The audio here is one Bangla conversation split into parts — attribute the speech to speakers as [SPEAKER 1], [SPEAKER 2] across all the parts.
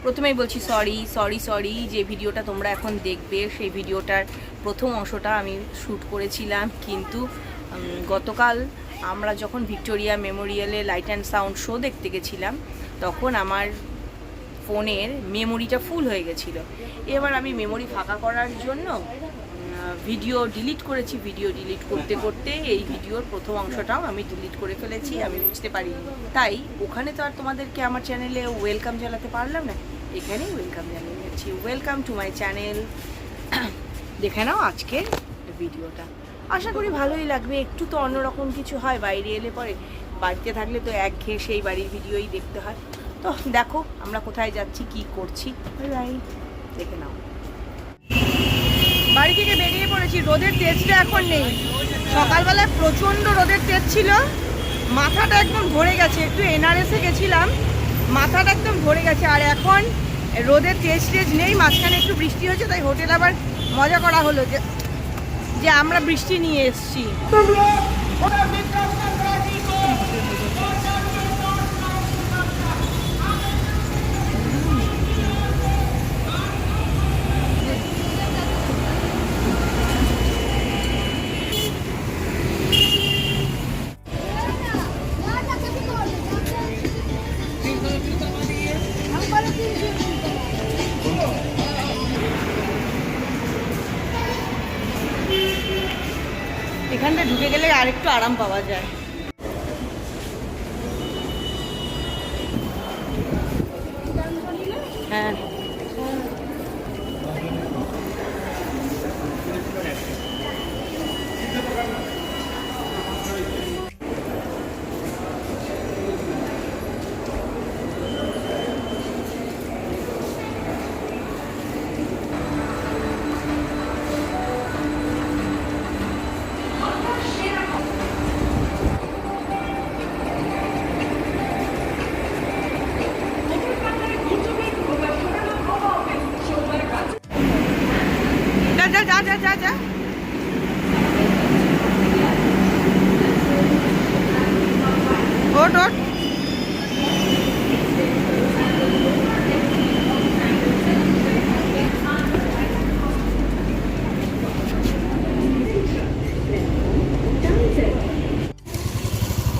[SPEAKER 1] প্রথমেই বলছি সরি সরি সরি, যে ভিডিওটা তোমরা এখন দেখবে সেই ভিডিওটার প্রথম অংশটা আমি শ্যুট করেছিলাম, কিন্তু গতকাল আমরা যখন ভিক্টোরিয়া মেমোরিয়ালে লাইট অ্যান্ড সাউন্ড শো দেখতে গেছিলাম তখন আমার ফোনের মেমোরিটা ফুল হয়ে গেছিলো। এবার আমি মেমোরি ফাঁকা করার জন্য ভিডিও ডিলিট করেছি। ভিডিও ডিলিট করতে করতে এই ভিডিওর প্রথম অংশটাও আমি ডিলিট করে ফেলেছি, আমি বুঝতে পারিনি। তাই ওখানে তো আর তোমাদেরকে আমার চ্যানেলে ওয়েলকাম জানাতে পারলাম না, এখানেই ওয়েলকাম জানিয়েছি। Welcome to my channel. দেখে নাও আজকের ভিডিওটা, আশা করি ভালোই লাগবে। একটু তো অন্যরকম কিছু হয়, বাইরে এলে পরে বাড়িতে থাকলে তো একঘেয়ে সেই বাড়ির ভিডিওই দেখতে হয়। তো দেখো আমরা কোথায় যাচ্ছি, কি করছি, দেখে নাও। বাড়ি থেকে বেরিয়ে পড়েছি, রোদের তেজটা এখন নেই। সকালবেলায় প্রচণ্ড রোদের তেজ ছিল, মাথাটা একদম ধরে গেছে। একটু এনআরএসে গেছিলাম, মাথাটা একদম ধরে গেছে। আর এখন রোদের তেজ নেই, মাঝখানে একটু বৃষ্টি হয়েছে, তাই হোটেল আবার মজা করা হলো যে আমরা বৃষ্টি নিয়ে এসছি। এখানটা ঢুকে গেলে আরেকটু আরাম পাওয়া যায়। হ্যাঁ যা যা যা যা ওট ওট।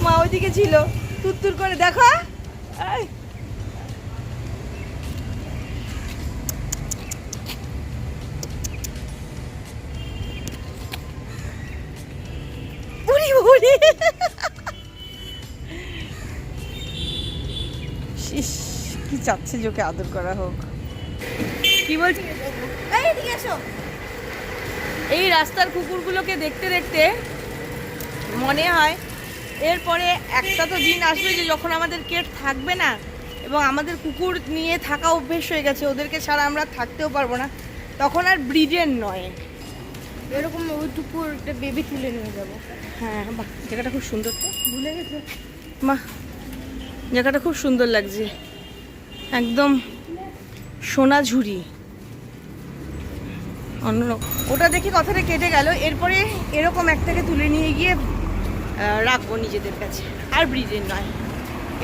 [SPEAKER 1] মা ওইদিকে ছিল, তুত্তুর করে দেখো। কি চাচ্ছে যে ওকে আদর করা হোক। কি বলছি, এই রাস্তার কুকুরগুলোকে দেখতে দেখতে মনে হয় এরপরে একটা তো দিন আসবে যে যখন আমাদের কেট থাকবে না এবং আমাদের কুকুর নিয়ে থাকা অভ্যেস হয়ে গেছে, ওদেরকে ছাড়া আমরা থাকতেও পারবো না, তখন আর ব্রিডের নয়, এরকম ওইটুকু একটা বেবি তুলে নিয়ে যাবো। হ্যাঁ বাহ, জায়গাটা খুব সুন্দর, তো ভুলে গেছে মা, জায়গাটা খুব সুন্দর লাগছে, একদম সোনাঝুরি অন্যরকম। ওটা দেখি কথাটা কেটে গেল, এরপরে এরকম একটাকে তুলে নিয়ে গিয়ে রাখবো নিজেদের কাছে, আর ব্রিডের নয়।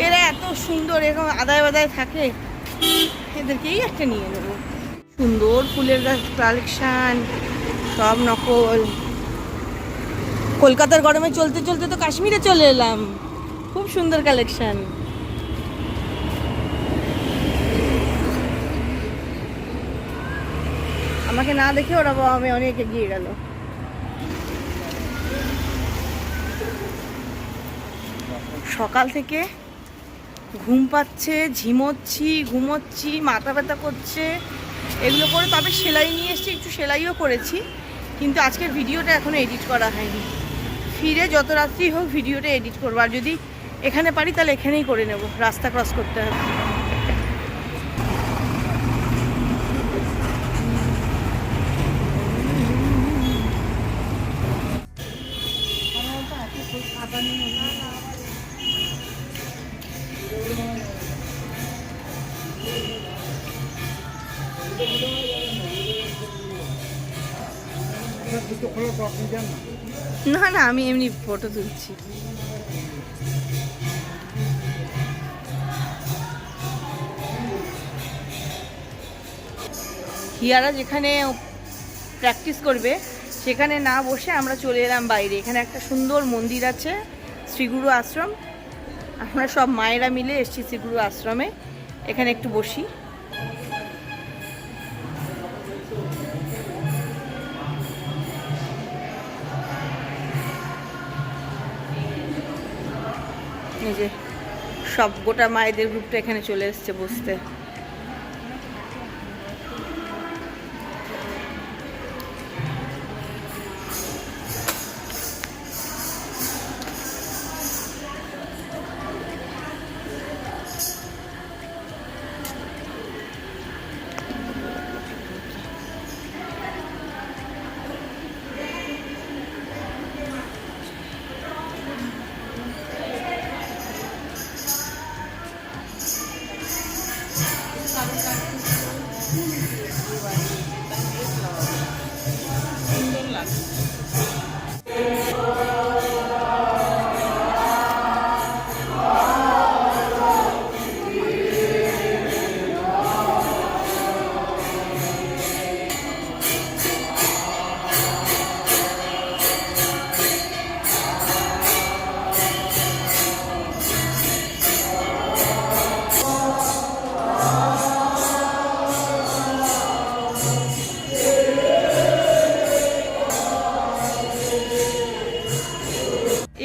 [SPEAKER 1] এরা এত সুন্দর, এরকম আদায় বাদায় থাকে, এদেরকেই একটা নিয়ে নেবো। সুন্দর ফুলের গাছ কালেকশান, সব নকল। কলকাতার গরমে চলতে চলতে তো কাশ্মীরে চলে এলাম, খুব সুন্দর কালেকশান। আমাকে না দেখে ওরা আমি অনেক এগিয়ে গেল। সকাল থেকে ঘুম পাচ্ছে, ঘুমোচ্ছি, মাথা ব্যথা করছে, এগুলো করে তবে সেলাই নিয়ে এসেছি, একটু সেলাইও করেছি, কিন্তু আজকের ভিডিওটা এখনো এডিট করা হয়নি। ফিরে যত রাত্রি হোক ভিডিওটা এডিট করবো, আর যদি এখানে পারি তাহলে এখানেই করে নেব, রাস্তা ক্রস করতে হবে। না না, আমি এমনি ফটো তুলছি। হিয়ারা যেখানে প্র্যাকটিস করবে সেখানে না বসে আমরা চলে এলাম বাইরে। এখানে একটা সুন্দর মন্দির আছে, শ্রীগুরু আশ্রম। আমরা সব মায়েরা মিলে এসেছি শ্রীগুরু আশ্রমে, এখানে একটু বসি। এই যে সব গোটা মায়েদের গ্রুপটা এখানে চলে এসছে বসতে।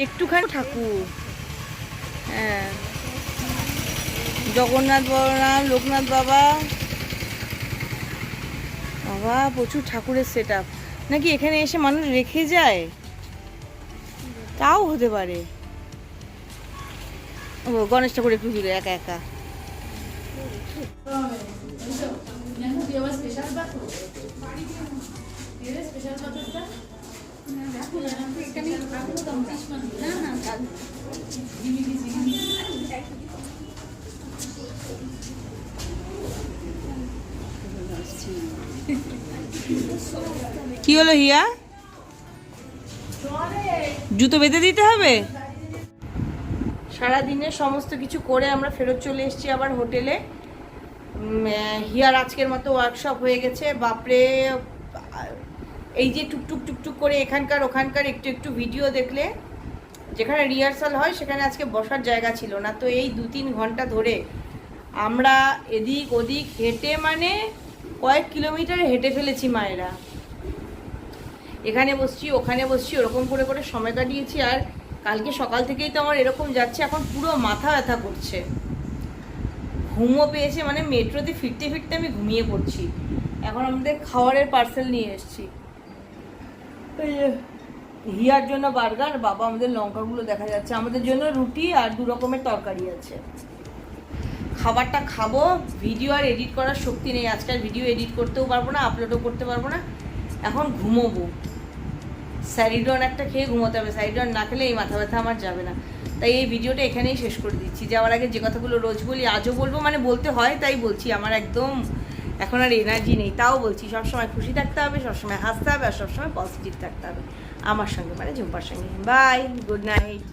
[SPEAKER 1] একটুখানি ঠাকুর, হ্যাঁ, জগন্নাথ বলরাম, লোকনাথ বাবা, বাবা প্রচুর ঠাকুরের সেট আপ। নাকি এখানে এসে মানুষ রেখে যায়, তাও হতে পারে। ও গণেশ ঠাকুর একটু দূরে একা একা। কি হলো হিয়া, জুতো বেঁধে দিতে হবে? সারাদিনে সমস্ত কিছু করে আমরা ফেরত চলে এসেছি আবার হোটেলে। হিয়ার আজকের মতো ওয়ার্কশপ হয়ে গেছে। বাপরে, এই যে টুকটুক টুকটুক করে এখানকার ওখানকার একটু একটু ভিডিও দেখলে, যেখানে রিহার্সাল হয় সেখানে আজকে বসার জায়গা ছিল না। তো এই 2-3 ঘন্টা ধরে আমরা এদিক ওদিক হেঁটে, মানে কয়েক কিলোমিটার হেঁটে ফেলেছি মায়েরা। এখানে বসছি, ওখানে বসছি, ওরকম করে করে সময় কাটিয়েছি। আর কালকে সকাল থেকেই তো আমার এরকম যাচ্ছে, এখন পুরো মাথা ব্যথা করছে, ঘুমও পেয়েছে, মানে মেট্রোতে ফিরতে ফিরতে আমি ঘুমিয়ে পড়ছি। এখন আমাদের খাবারের পার্সেল নিয়ে এসেছি, হিয়ার জন্য বার্গার, বাবা আমাদের লঙ্কাগুলো দেখা যাচ্ছে, আমাদের জন্য রুটি আর 2 রকমের তরকারি আছে। খাবারটা খাবো, ভিডিও আর এডিট করার শক্তি নেই, আজকাল ভিডিও এডিট করতেও পারবো না, আপলোডও করতে পারবো না। এখন ঘুমোবো, স্যারিডন একটা খেয়ে ঘুমোতে হবে, স্যারিডন না খেলে এই মাথা ব্যথা আমার যাবে না। তাই এই ভিডিওটা এখানেই শেষ করে দিচ্ছি। যাওয়ার আগে যে কথাগুলো রোজ বলি আজও বলবো, মানে বলতে হয় তাই বলছি, আমার একদম এখন আর এনার্জি নেই, তাও বলছি সবসময় খুশি থাকতে হবে, সবসময় হাসতে হবে, আর সবসময় পজিটিভ থাকতে হবে আমার সঙ্গে, মানে ঝুম্পার সঙ্গে। Bye, good night.